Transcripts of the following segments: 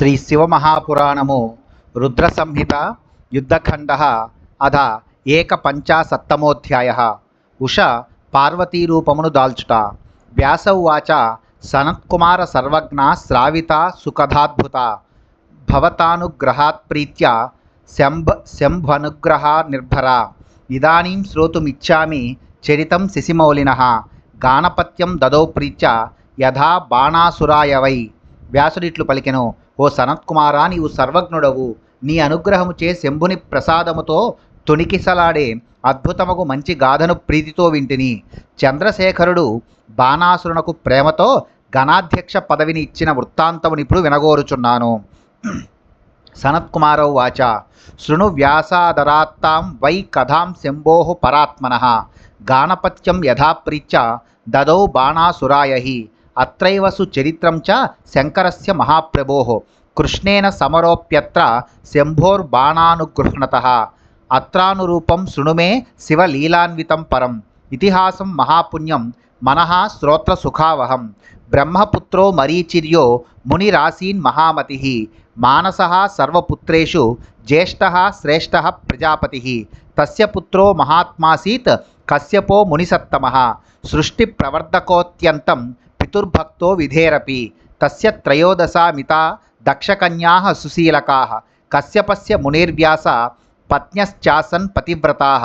శ్రీ శివమహాపురాణము రుద్ర సంహిత యుద్ధఖండ అధ ఏకపంచాశత్తమోధ్యాయ ఉష పార్వతీరూపమును దాల్చుట. వ్యాస ఉవాచ సనత్కుమార సర్వజ్ఞ శ్రావిత సుఖదాద్భుత భవతానుగ్రహాత్ ప్రీత్యా శంభనుగ్రహ నిర్భర ఇదానీం శ్రోతుమిచ్చామి చరితం శిశిమౌళినః గానపత్యం దదౌ ప్రీత్యా యథా బాణాసురాయ వై. వ్యాసుడిట్లు పలికెను, ఓ సనత్కుమారా, నీవు సర్వజ్ఞుడవు. నీ అనుగ్రహముచే శంభుని ప్రసాదముతో తొణికిసలాడే అద్భుతమగు మంచి గాథను ప్రీతితో వింటిని. చంద్రశేఖరుడు బాణాసురునకు ప్రేమతో గణాధ్యక్ష పదవిని ఇచ్చిన వృత్తాంతమునిప్పుడు వినగోరుచున్నాను. సనత్కుమారౌ వాచ శృణు వ్యాసాదరాత్తాం వై కథాం శంభోః పరాత్మనః గానపత్యం యథాప్రీత్య దదౌ బాణాసురాయహి అత్రైవ సుచరిత్రం చ శంకరస్య మహాప్రభోః కృష్ణేన సమరోప్యత్ర శంభోర్బాణానుగృహ్ణతః అత్రానురూపం శృణు మే శివలీలాన్వితం పరం ఇతిహాసం మహాపుణ్యం మనః శ్రోత్రసుఖావహం. బ్రహ్మపుత్రో మరీచిర్యో మునిరాసీన్ మహామతిః మానసః సర్వపుత్రేషు జ్యేష్ఠః శ్రేష్ఠః ప్రజాపతిః తస్య పుత్రో మహాత్మాసీత్ కశ్యపో మునిసత్తమః సృష్టి ప్రవర్ధకోత్యంతం పితుర్భక్తో విధేరపి తస్య త్రయోదశామితా దక్షకన్యాః సుశీలకాః కశ్యపస్య మునిర్వ్యాస పత్న్యశ్చాసన్ పతివ్రతాః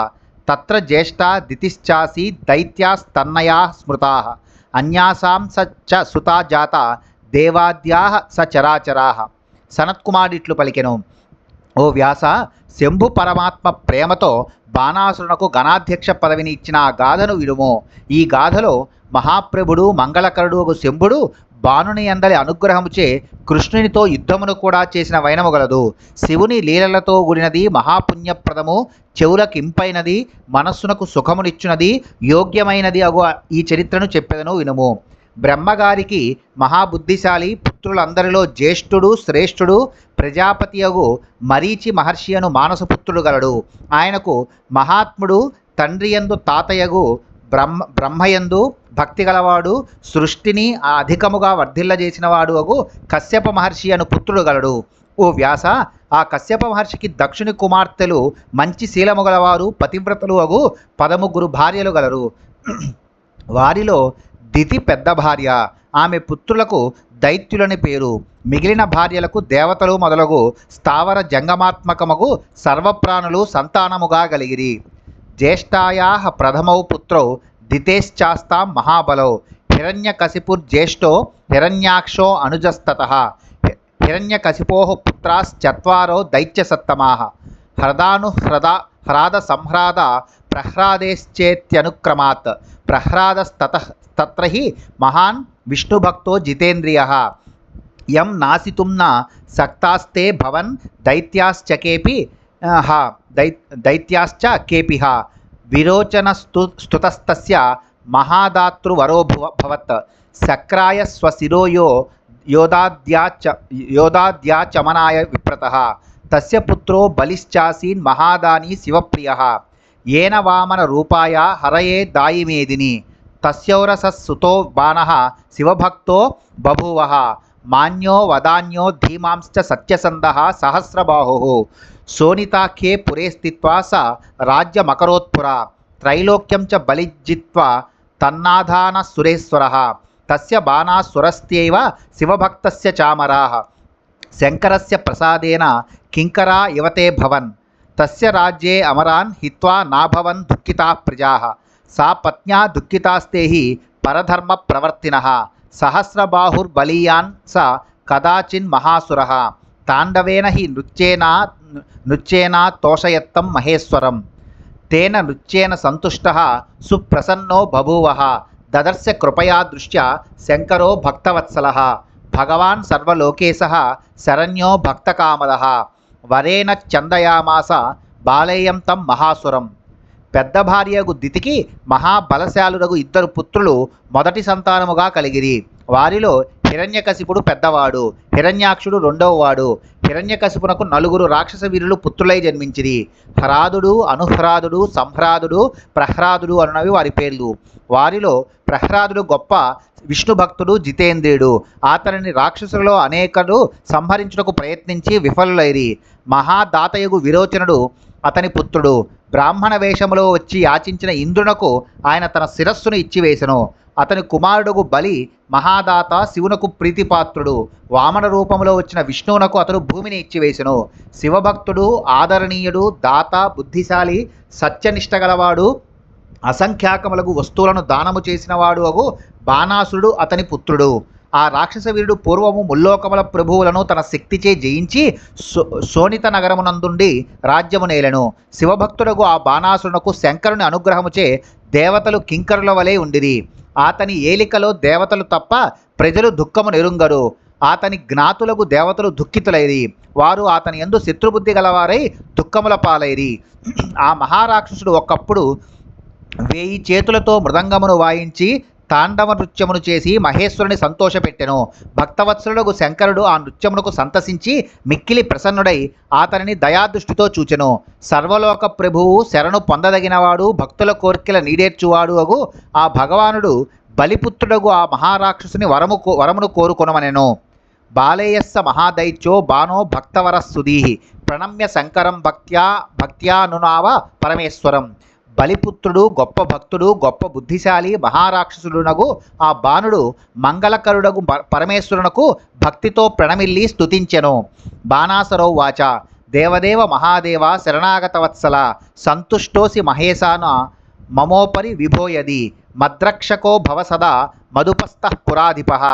తత్ర జ్యేష్ఠా దితిశ్చాసి దైత్యాస్తన్నయాః స్మృతాః అన్యాసాం చ సుతా జాతా దేవాద్యాః సచరాచరాః. సనత్కుమారుడిట్లు పలికెను, ఓ వ్యాస, శంభు పరమాత్మ ప్రేమతో బాణాసురునకు గణాధ్యక్ష పదవిని ఇచ్చిన ఆ గాథను విడుము. ఈ గాథలో మహాప్రభుడు మంగళకరుడు శంభుడు బాణుని అందలి అనుగ్రహముచే కృష్ణునితో యుద్ధమును కూడా చేసిన వైనము గలదు. శివుని లీలలతో కూడినది, మహాపుణ్యప్రదము, చెవులకింపైనది, మనస్సునకు సుఖమునిచ్చునది, యోగ్యమైనది అగు ఈ చరిత్రను చెప్పెదను వినుము. బ్రహ్మగారికి మహాబుద్ధిశాలి పుత్రులందరిలో జ్యేష్ఠుడు శ్రేష్ఠుడు ప్రజాపతి అగు మరీచి మహర్షి అను మానసపుత్రుడు గలడు. ఆయనకు మహాత్ముడు తండ్రియందు తాతయగు బ్రహ్మయందు భక్తి గలవాడు, సృష్టిని అధికముగా వర్ధిల్లజేసినవాడు అగు కశ్యప మహర్షి అను పుత్రుడు గలడు. ఓ వ్యాస, ఆ కశ్యప మహర్షికి దక్షుని కుమార్తెలు మంచి శీలము గలవారు, పతివ్రతలు అగు 13 భార్యలు గలరు. వారిలో దితి పెద్ద భార్య. ఆమె పుత్రులకు దైత్యులని పేరు. మిగిలిన భార్యలకు దేవతలు మొదలగు స్థావర జంగమాత్మకమగు సర్వప్రాణులు సంతానముగా కలిగిరి. జ్యేష్ఠాయాః ప్రథమౌ పుత్రౌ దితేశ్చాస్తాం మహాబలౌ హిరణ్యకశిపుర్జ్యేష్ఠో హిరణ్యాక్షో అనుజస్తతః హిరణ్యకశిపోః పుత్రాశ్చత్వారో దైత్యసత్తమాః హ్రాద సంహ్రాద ప్రహ్లాదేశ్చేత్యనుక్రమాత్ ప్రహ్లాదస్తత్ర హి మహాన్ విష్ణుభక్తో జితేంద్రియః యం నాసితుం న శక్తాస్తే భవన్ దైత్యాశ్చ కేపిః విరోచనస్తుతస్తస్య మహాదాతృవరో భవత్ శక్రాయ స్వశిరో యోదాద్యాచమనాయ విప్రతః తస్య పుత్రో బలిశ్చాసీన్ మహాదాని శివప్రియః ఏన వామన రూపాయ హరయే దాయిమేదిని తస్యౌరసస్సుతో బాణః శివభక్తో బభూవః మాన్యో వదాన్యో ధీమాంశ్చ సత్యసంధః సహస్రబాహుః శోణితాఖ్యే పురే స్థిత్వా స రాజ్యమకరోత్పురా త్రైలోక్యం చ బలిజిత్వా తన్నాధాన సురేశ్వరః తస్య బాణాసురస్త్యైవ శివభక్తస్య చామరాః శంకరస్య ప్రసాదేన కింకరా ఇవతే భవన్ తస్య రాజ్యే అమరాన్ హిత్వా నాభవన్ దుఃఖితాః ప్రజాః సా పత్న్యా దుఃఖితాస్తేహి పరధర్మ ప్రవర్తినః సహస్రబాహుర్బలీయాన్ స కదాచిన్ మహాసురః తాండవేన హి నృత్యేనా తోషయత్తం మహేశ్వరం తేన నృత్యేన సంతుష్టః సుప్రసన్నో బభూవః దదర్శ కృపయా దృష్ట్యా శంకరో భక్తవత్సలః భగవాన్ సర్వలోకేశః శరణ్యో భక్తకామదః వరేణ చందయామాస బాలేయం తం మహాసురం. పెద్ద భార్యగు దితికి మహాబలశాలురగు 2 పుత్రులు మొదటి సంతానముగా కలిగిరి. వారిలో హిరణ్యకశిపుడు పెద్దవాడు, హిరణ్యాక్షుడు రెండవవాడు. హిరణ్యకశిపునకు 4 రాక్షస వీరులు పుత్రులై జన్మించిరి. హ్రాదుడు, అనుహ్రాదుడు, సంహ్రాదుడు, ప్రహ్లాదుడు అనునవి వారి పేర్లు. వారిలో ప్రహ్లాదుడు గొప్ప విష్ణు భక్తుడు, జితేంద్రియుడు. అతనిని రాక్షసులలో అనేకలు సంహరించుటకు ప్రయత్నించి విఫలులైరి. మహాదాతయగు విరోచనుడు అతని పుత్రుడు. బ్రాహ్మణ వేషములో వచ్చి యాచించిన ఇంద్రునకు ఆయన తన శిరస్సును ఇచ్చివేశను. అతని కుమారుడుగు బలి మహాదాత, శివునకు ప్రీతిపాత్రుడు. వామన రూపంలో వచ్చిన విష్ణువునకు అతడు భూమిని ఇచ్చివేశను. శివభక్తుడు, ఆదరణీయుడు, దాత, బుద్ధిశాలి, సత్యనిష్ట గలవాడు, అసంఖ్యాకములకు వస్తువులను దానము చేసినవాడు అగు బాణాసురుడు అతని పుత్రుడు. ఆ రాక్షస వీరుడు పూర్వము ముల్లోకముల ప్రభువులను తన శక్తిచే జయించి శోణిత నగరమునందుండి రాజ్యము నేలెను. శివభక్తుడగు ఆ బాణాసురునకు శంకరుని అనుగ్రహముచే దేవతలు కింకరుల వలె ఉండిరి. అతని ఏలికలో దేవతలు తప్ప ప్రజలు దుఃఖము నెరుంగరు. అతని జ్ఞాతులకు దేవతలు దుఃఖితులైరి. వారు అతని యందు శత్రుబుద్ధి గలవారై దుఃఖముల పాలైరి. ఆ మహారాక్షసుడు ఒకప్పుడు 1000 చేతులతో మృదంగమును వాయించి తాండవ నృత్యమును చేసి మహేశ్వరుని సంతోషపెట్టెను. భక్తవత్సలుడు శంకరుడు ఆ నృత్యమునకు సంతసించి మిక్కిలి ప్రసన్నుడై అతనిని దయాదృష్టితో చూచెను. సర్వలోక ప్రభువు, శరణు పొందదగినవాడు, భక్తుల కోర్కెల నీడేర్చువాడు అగు ఆ భగవానుడు బలిపుత్రుడగు ఆ మహారాక్షసుని వరమును కోరుకొనమనెను. బాలేయస్స మహాదైత్యో బాణో భక్తవరస్సుదీ ప్రణమ్య శంకరం భక్త్యానునావ పరమేశ్వరం. బలిపుత్రుడు గొప్ప భక్తుడు, గొప్ప బుద్ధిశాలి, మహారాక్షసుడునగు ఆ బాణుడు మంగళకరుడగు పరమేశ్వరునకు భక్తితో ప్రణమిల్లి స్తుతించెను. బాణాసరో వాచ దేవదేవ మహాదేవ శరణాగత వత్సల సంతుష్టోసి మహేశాన మమోపరి విభోయది మద్రక్షకో భవ సదా మధుపస్థః పురాధిపః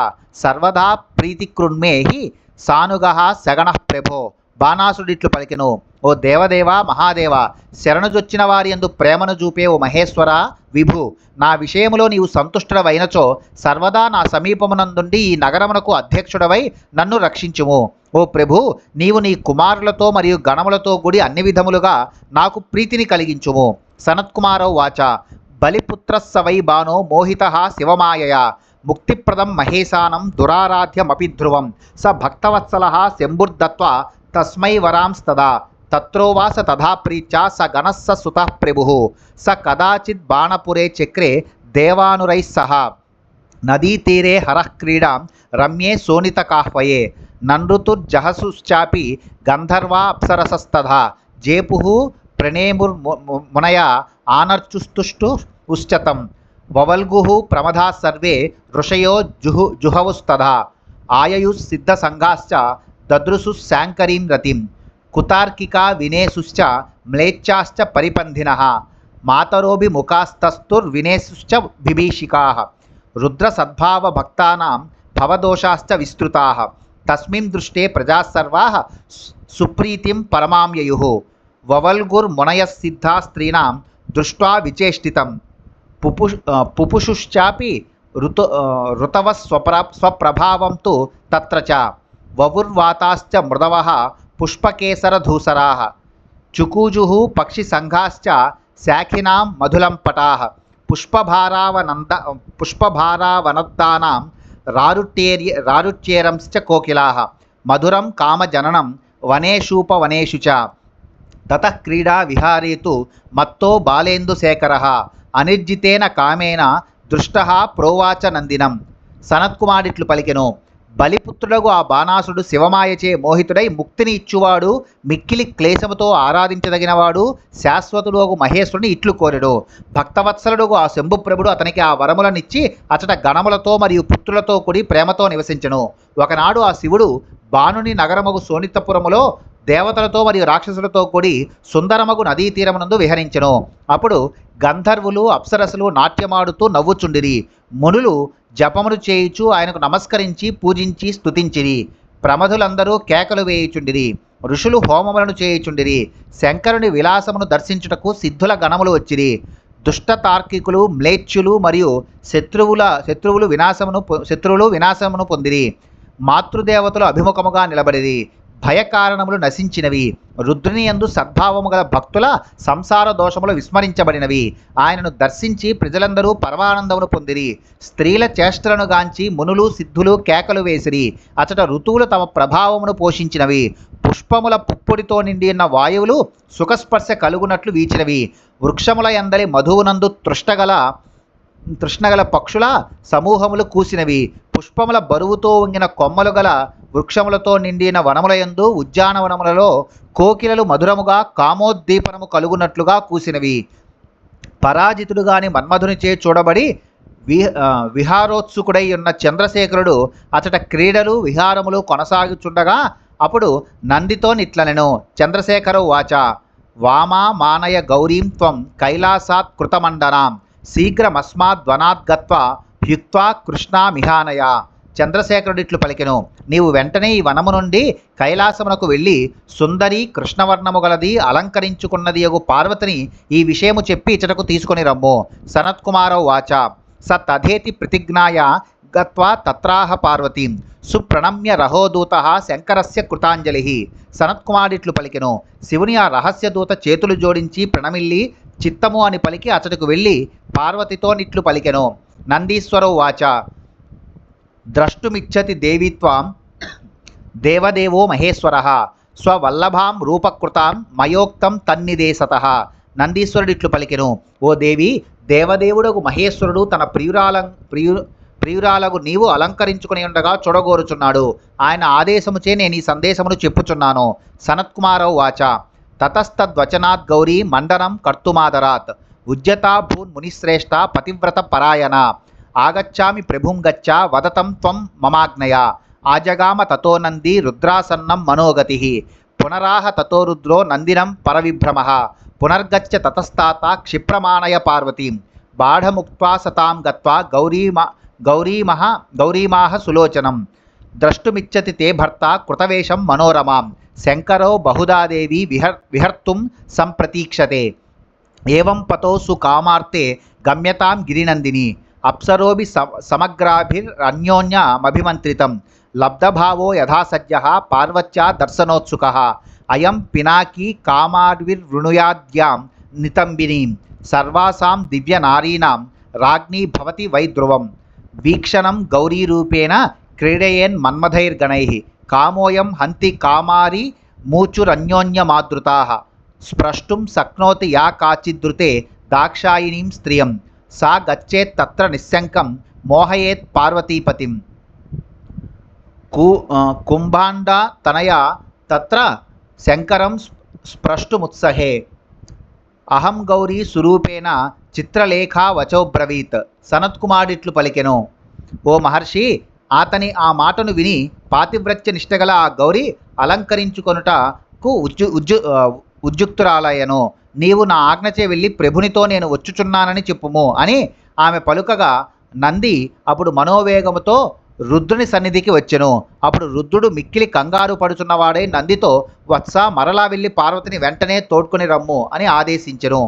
సర్వదా ప్రీతికృన్మేహి సానుగః సగణః ప్రభో. బాణాసుడిట్లు పలికెను, ఓ దేవదేవ మహాదేవ, శరణుజొచ్చిన వారి యందు ప్రేమను చూపే ఓ మహేశ్వర విభు, నా విషయములో నీవు సంతుష్టుడవైనచో సర్వదా నా సమీపమునందుండి ఈ నగరమునకు అధ్యక్షుడవై నన్ను రక్షించుము. ఓ ప్రభు, నీవు నీ కుమారులతో మరియు గణములతో కూడి అన్ని విధములుగా నాకు ప్రీతిని కలిగించుము. సనత్కుమారౌ వాచ బలిపుత్రస్స వై బాణో మోహితః శివమాయయా ముక్తిప్రదం మహేశానం దురారాధ్యమపి ధ్రువం స భక్తవత్సలః శంభుర్దత్వా తస్మై వరాంస్తదా తత్రోవాస తథా ప్రీత్యా స గణస్స సుతః ప్రభుః స కదాచిత్ బాణపురే చక్రే దేవానురైః సహ నదీతీరే హరః క్రీడాం రమ్యే శోణితకాహ్వయే ననృతుర్జహసుశ్చాపి గంధర్వా అప్సరసస్తథా జేపుః ప్రణేముర్మునయా ఆనర్చుస్తుష్టు ఉశ్చతం వవల్గుః ప్రమథా సర్వే ఋషయో జుహవుస్తథా ఆయయుః సంఘాశ్చ దదృశుః రతిం కుతార్కికా వినేసుశ్చ మ్లేచ్ఛాశ్చ పరిపంధినః మాతరోభిముఖాస్తస్తుర్వినేసుశ్చ బిభీషికాః రుద్రసద్భావ భక్తానాం భవదోషాశ్చ విస్తృతాః తస్మిన్ దృష్టే ప్రజాः సర్వాः సుప్రీతిం పరమామ్యయుః వవల్గుర్మునయః స్త్రీణాం దృష్ట్వా విచేష్టితం పుపుషుశ్చాపి ఋతవః స్వప్రభావం తు తత్ర చ వవుర్వాతాశ్చ మృదవః పుష్పకేసరధూసరాः చుకూజుః పక్షిసంఘాశ్చ శాఖినాం మధులంపటాः పుష్పభారావనద్దానాం రారుట్యేరంశ్చ కోకిలాः మధురం కామజననం వనేషూపవనేషు చ తతః క్రీడా విహారే తు మత్తో బాలేందుశేఖరः అనిర్జితేన కామేన దృష్టః ప్రోవాచ నందినం. సనత్కుమారిట్లు పలికెను, బలిపుత్రుడగు ఆ బాణాసుడు శివమాయచే మోహితుడై ముక్తిని ఇచ్చువాడు, మిక్కిలి క్లేశముతో ఆరాధించదగినవాడు, శాశ్వతుడు మహేశ్వరుని ఇట్లు కోరెడు. భక్తవత్సలుడుగు ఆ శంభుప్రభుడు అతనికి ఆ వరములనిచ్చి అచట గణములతో మరియు పుత్రులతో కూడి ప్రేమతో నివసించెను. ఒకనాడు ఆ శివుడు బాణుని నగరమగు శోణితపురములో దేవతలతో మరియు రాక్షసులతో కూడి సుందరమగు నదీ తీరమునందు విహరించెను. అప్పుడు గంధర్వులు, అప్సరసులు నాట్యమాడుతూ నవ్వుచుండిరి. మునులు జపములు చేయుచు ఆయనకు నమస్కరించి పూజించి స్తుతించిరి. ప్రమధులందరూ కేకలు వేయుచుండిరి. ఋషులు హోమములను చేయుచుండిరి. శంకరుని విలాసమును దర్శించుటకు సిద్ధుల గణములు వచ్చిరి. దుష్ట తార్కికులు, మ్లేచ్ఛులు మరియు శత్రువులు వినాశమును పొందిరి. మాతృదేవతలు అభిముఖముగా నిలబడిరి. భయకారణములు నశించినవి. రుద్రుని యందు సద్భావము గల భక్తుల సంసార దోషములు విస్మరించబడినవి. ఆయనను దర్శించి ప్రజలందరూ పరమానందమును పొందిరి. స్త్రీల చేష్టలను గాంచి మునులు, సిద్ధులు కేకలు వేసిరి. అచట ఋతువులు తమ ప్రభావమును పోషించినవి. పుష్పముల పుప్పొడితో నిండిన వాయువులు సుఖస్పర్శ కలుగునట్లు వీచినవి. వృక్షముల యందలి మధువునందు తృష్టగల తృష్ణగల పక్షుల సమూహములు కూసినవి. పుష్పముల బరువుతో వంగిన కొమ్మలు గల వృక్షములతో నిండిన వనములయందు ఉద్యానవనములలో కోకిలలు మధురముగా కామోద్దీపనము కలుగునట్లుగా కూసినవి. పరాజితుడు గాని మన్మధునిచే చూడబడి విహారోత్సుకుడై ఉన్న చంద్రశేఖరుడు అతట క్రీడలు విహారములు కొనసాగుచుండగా అప్పుడు నందితో నిట్లనెను. చంద్రశేఖర వాచ వామా మానయ గౌరీం త్వం కైలాసాత్ కృతమండనాం శీఘ్రమస్మాద్వనాద్గత్వా హ్యుక్త్వా కృష్ణామిహానయ. చంద్రశేఖరుడిట్లు పలికెను, నీవు వెంటనే ఈ వనము నుండి కైలాసమునకు వెళ్ళి సుందరి కృష్ణవర్ణము గలది అలంకరించుకున్నది యగు పార్వతిని ఈ విషయము చెప్పి ఇచ్చటకు తీసుకొని రమ్ము. సనత్కుమారౌ వాచ స తథేతి ప్రతిజ్ఞాయ గత్వా తత్రాహ పార్వతీం సుప్రణమ్య రహోదూత శంకరస్య కృతాంజలి. సనత్కుమారుడిట్లు పలికెను, శివుని ఆ రహస్య దూత చేతులు జోడించి ప్రణమిల్లి చిత్తము అని పలికి అతడికి వెళ్ళి పార్వతితో నిట్లు పలికెను. నందీశ్వరౌ వాచ ద్రష్టుమిచ్చతి దేవీత్వాం దేవదేవో మహేశ్వర స్వవల్లభాం రూపకృతాం మయోక్తం తన్నిదేశత. నందీశ్వరుడిట్లు పలికెను, ఓ దేవి, దేవదేవుడకు మహేశ్వరుడు తన ప్రియురాలకు నీవు అలంకరించుకుని ఉండగా చూడగోరుచున్నాడు. ఆయన ఆదేశముచే నేను ఈ సందేశమును చెప్పుచున్నాను. సనత్కుమారౌ వాచ తతస్తద్వచనాత్ గౌరీ మండనం కర్తుమాదరాత్ ఉజ్జతా భూన్ మునిశ్రేష్ఠ పతివ్రత పరాయణ ఆగచ్చామి ప్రభుం గచ్చ వదతం త్వం మమాజ్ఞయ. ఆజగామ తతో నంది రుద్రాసన్నం మనోగతి పునరాహ తతో రుద్రో నందినం పరవిభ్రమ పునర్గచ్చ తతస్తాత క్షిప్రమాణయ పార్వతీం బాఢముక్త్వా సతాం గత్వా గౌరీమాహ సులోచనం ద్రష్టుమిచ్చతి తే భర్త కృతవేషం మనోరమాం శంకరో బహుదాదేవి విహర్తుం సంప్రతీక్షతే. ఏవం పతోసు కామార్తే గమ్యతాం గిరినందిని అప్సరోభి సమగ్రాభిరన్యోన్యమభిమంత్రితం లబ్ధభావో యథాసజ్జ పార్వత్యా దర్శనోత్సుక అయం పినాకీ కామార్విర్వృణుయాద్యాం నితంబినీం సర్వాసాం దివ్యనారీణాం రాజ్ఞీ భవతి వై ధ్రువం వీక్షణం గౌరీరూపేణ క్రీడయేన్ మన్మథైర్గణైః కామోయం హంతి కామారి మూచురన్యోన్యమాదృతా స్ప్రష్టుం శక్నోతి యా కాచిదృతే దాక్షాయిణీం స్త్రియం సా గచ్చేత్ తత్ర నిశ్శంకం మోహయేత్ పార్వతీపతిం కుంభాండ తనయ తత్ర శంకరం స్ప్రష్టుముత్సహే అహం గౌరీ స్వరూపేణ చిత్రలేఖా వచోబ్రవీత్. సనత్కుమారుడిట్లు పలికెను, ఓ మహర్షి, అతని ఆ మాటను విని పాతివ్రత్య నిష్టగల ఆ గౌరి అలంకరించుకొనుటకు ఉద్యుక్తురాలయ్యను. నీవు నా ఆజ్ఞచే వెళ్ళి ప్రభునితో నేను వచ్చుచున్నానని చెప్పుము అని ఆమె పలుకగా నంది అప్పుడు మనోవేగముతో రుద్రుని సన్నిధికి వచ్చెను. అప్పుడు రుద్రుడు మిక్కిలి కంగారు పడుచున్నవాడై నందితో, వత్స, మరలా వెళ్ళి పార్వతిని వెంటనే తోడ్కొని రమ్ము అని ఆదేశించెను.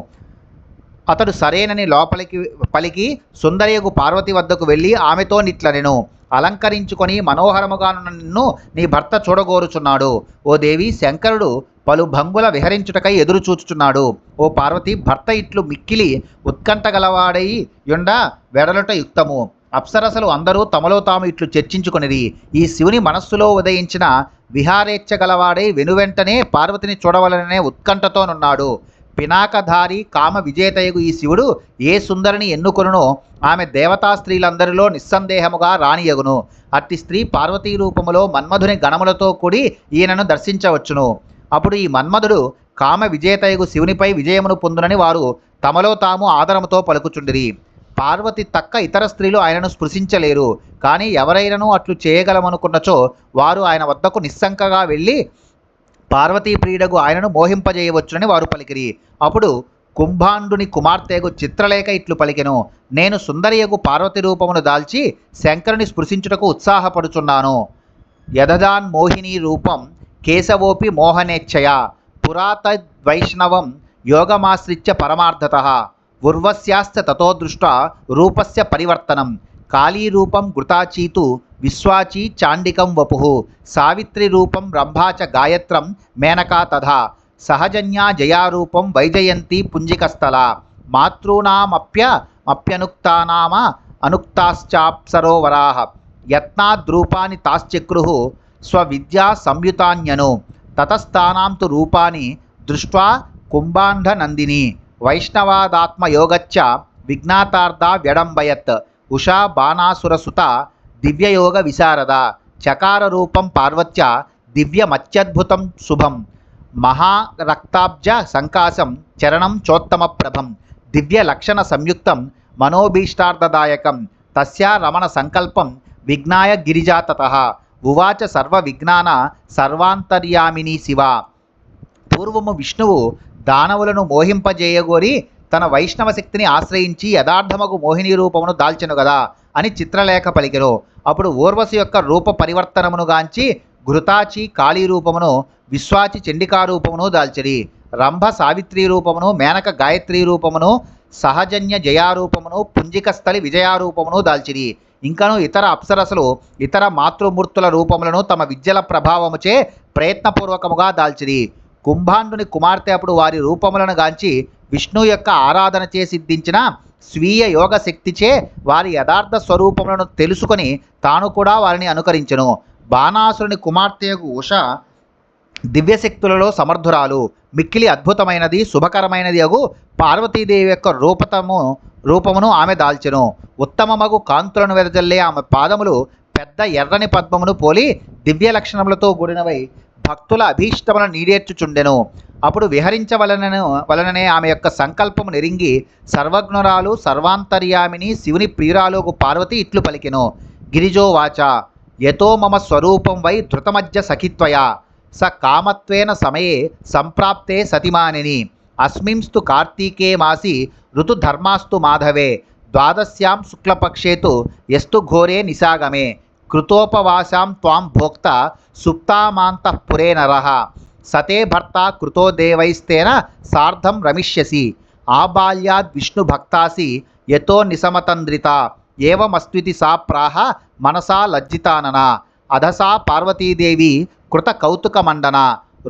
అతడు సరేనని లోపలికి పలికి సుందరియగు పార్వతి వద్దకు వెళ్ళి ఆమెతో నిట్లనెను, అలంకరించుకొని మనోహరముగానున్న నిన్ను నీ భర్త చూడగోరుచున్నాడు. ఓ దేవి, శంకరుడు పలు భంగుల విహరించుటకై ఎదురు చూచుచున్నాడు. ఓ పార్వతి, భర్త ఇట్లు మిక్కిలి ఉత్కంఠ గలవాడై యుండ వెడలుట యుక్తము. అప్సరసలు అందరూ తమలో తాము ఇట్లు చర్చించుకొనిరి. ఈ శివుని మనస్సులో ఉదయించిన విహారేచ్ఛ గలవాడై వెనువెంటనే పార్వతిని చూడవలననే ఉత్కంఠతోనున్నాడు. పినాకధారి కామ విజేతయగు ఈ శివుడు ఏ సుందరిని ఎన్నుకొనునో ఆమె దేవతా స్త్రీలందరిలో నిస్సందేహముగా రాణియగును. అట్టి స్త్రీ పార్వతీ రూపములో మన్మధుని గణములతో కూడి ఈయనను దర్శించవచ్చును. అప్పుడు ఈ మన్మధుడు కామ విజేతయగు శివునిపై విజయమును పొందునని వారు తమలో తాము ఆదరముతో పలుకుచుండిరి. పార్వతి తక్క ఇతర స్త్రీలు ఆయనను స్పృశించలేరు. కానీ ఎవరైనను అట్లు చేయగలమనుకున్నచో వారు ఆయన వద్దకు నిస్సంకగా వెళ్ళి పార్వతీ ప్రియుడగు ఆయనను మోహింపజేయవచ్చునని వారు పలికిరి. అప్పుడు కుంభాండుని కుమార్తెగు చిత్రలేఖ ఇట్లు పలికెను, నేను సుందరియగు పార్వతి రూపమును దాల్చి శంకరుని స్పృశించుటకు ఉత్సాహపడుచున్నాను. యదదాన్ మోహిని రూపం కేశవోపి మోహనేచ్ఛయ పురాతద్వైష్ణవం యోగమాశ్రిత్య పరమార్థతః ఉర్వశ్యాస్త తతో దృష్ట్వా రూపస్య పరివర్తనం కాళీరూపం ఘృతాచీతు విశ్వాచీ చాండికం వపుః సావిత్రి రూపం రంభా చ గాయత్రం మేనకా తథా సహజన్యా జయారూపం వైజయంతి పుంజికస్థల మాతృనామప్యనుక్తానామ అనుక్తాశ్చాప్సరోవరాః యత్నాద్రూపాని తాశ్చక్రుః స్వవిద్యా సంయుతాన్యను తతస్థానాం తు రూపాని దృష్ట్వా కుంభాండ నందిని వైష్ణవాదాత్మయోగచ్చ విజ్ఞాతార్థ వ్యడంబయత్. ఉషా బాణాసురసుత దివ్యయోగ విశారద. చకార రూపం పార్వత్య దివ్యమత్యద్భుతం శుభం. మహారక్తాబ్జ సంకాశం చరణం చోత్తమ ప్రభం. దివ్య లక్షణ సంయుక్తం మనోభీష్టార్థదాయకం. తస్యా రమణ సంకల్పం విజ్ఞాయ గిరిజాతతః. ఉవాచ సర్వ విజ్ఞాన సర్వాంతర్యామిని శివ. పూర్వము విష్ణువు దానవులను మోహింపజేయగోరి తన వైష్ణవ శక్తిని ఆశ్రయించి యథార్థమగు మోహిని రూపమును దాల్చెను గదా అని చిత్రలేఖ పలికెను. అప్పుడు ఊర్వశి యొక్క రూప పరివర్తనమును గాంచి ఘృతాచి కాళీ రూపమును, విశ్వాచి చండికా రూపమును దాల్చిరి. రంభ సావిత్రి రూపమును, మేనక గాయత్రి రూపమును, సహజన్య జయారూపమును, పుంజిక స్థలి విజయారూపమును దాల్చిరి. ఇంకను ఇతర అప్సరసలు ఇతర మాతృమూర్తుల రూపములను తమ విద్యల ప్రభావముచే ప్రయత్నపూర్వకముగా దాల్చిరి. కుంభాండుని కుమార్తె అప్పుడు వారి రూపములను గాంచి విష్ణు యొక్క ఆరాధనచే సిద్ధించిన స్వీయ యోగ శక్తిచే వారి యథార్థ స్వరూపములను తెలుసుకొని తాను కూడా వారిని అనుకరించెను. బాణాసురుని కుమార్తెయగు ఉష దివ్యశక్తులలో సమర్థురాలు, మిక్కిలి అద్భుతమైనది శుభకరమైనది అగు పార్వతీదేవి యొక్క రూపమును ఆమె దాల్చెను. ఉత్తమమగు కాంతులను వెదజల్లే ఆమె పాదములు పెద్ద ఎర్రని పద్మమును పోలి దివ్య లక్షణములతో కూడినవై భక్తుల అభీష్టములను నీడేర్చుచుండెను. అప్పుడు వలననే ఆమె యొక్క సంకల్పము నెరింగి సర్వజ్ఞురాలు సర్వాంతర్యామిని శివుని ప్రియురాలుగు పార్వతి ఇట్లు పలికెను. గిరిజోవాచ యతో మమ స్వరూపం వై ధృతమజ్జ సఖిత్వయా స కామత్వేన సమయే సంప్రాప్తే సతిమానిని. అస్మింస్తు కార్తీకే మాసి ఋతుధర్మాస్తు మాధవే ద్వాదశ్యాం శుక్లపక్షేతు ఎస్తు ఘోరే నిసాగమే. కృతోపవాసాం త్వాం భోక్త సుప్తామాంతఃపురే నరః. సతే భర్త కృతో దేవైస్తేన సార్ధం రమిష్యసి. ఆబాల్యాద్ విష్ణుభక్తాసి యతో నిసమతంద్రిత. ఏవమస్త్వితి సా ప్రాహ మనసా లజ్జితానన. అధసా పార్వతీదేవి కృత కౌతుకమండన.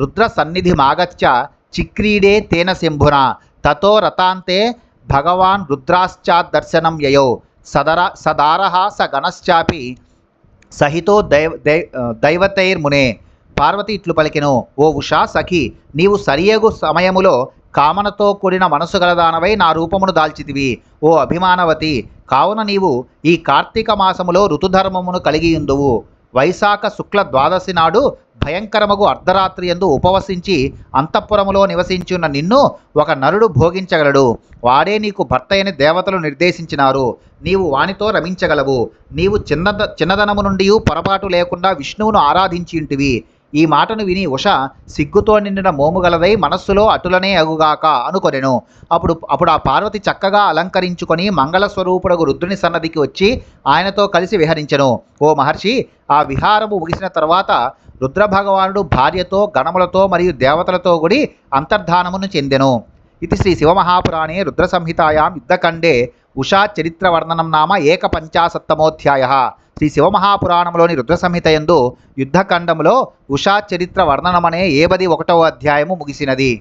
రుద్ర సన్నిధిమాగత్య చిక్రీడే తేన శంభున. తతో రతాంతే భగవాన్ రుద్రాశ్చాదర్శనం యయౌ. సదారః స గణశ్చాపి సహితో దైవతైర్మునే. పార్వతి ఇట్లు పలికెను. ఓ ఉషా సఖి, నీవు సరియగు సమయములో కామనతో కూడిన మనసు గలదానవై నా రూపమును దాల్చితివి. ఓ అభిమానవతి, కావున నీవు ఈ కార్తీక మాసములో ఋతుధర్మమును కలిగియుందువు. వైశాఖ శుక్ల ద్వాదశి నాడు భయంకరమగు అర్ధరాత్రి యందు ఉపవసించి అంతఃపురములో నివసించున్న నిన్ను ఒక నరుడు భోగించగలడు. వాడే నీకు భర్త అని దేవతలు నిర్దేశించినారు. నీవు వానితో రమించగలవు. నీవు చిన్నదనము నుండి పొరపాటు లేకుండా విష్ణువును ఆరాధించింటివి. ఈ మాటను విని ఉష సిగ్గుతో నిండిన మోముగలదై మనస్సులో అటులనే అగుగాక అనుకొనెను. అప్పుడు ఆ పార్వతి చక్కగా అలంకరించుకొని మంగళస్వరూపుడగు రుద్రుని సన్నదికి వచ్చి ఆయనతో కలిసి విహరించెను. ఓ మహర్షి, ఆ విహారము ముగిసిన తర్వాత రుద్రభగవానుడు భార్యతో గణములతో మరియు దేవతలతో కూడి అంతర్ధానమును చెందెను. ఇది శ్రీ శివమహాపురాణే రుద్ర సంహితాయాం యుద్ధఖండే ఉషా చరిత్ర వర్ణనం నామ 150తమోధ్యాయ. శ్రీ శివమహాపురాణంలోని రుద్ర సంహితయందు యుద్ధఖండములో ఉషా చరిత్ర వర్ణనమనే 71వ అధ్యాయము ముగిసినది.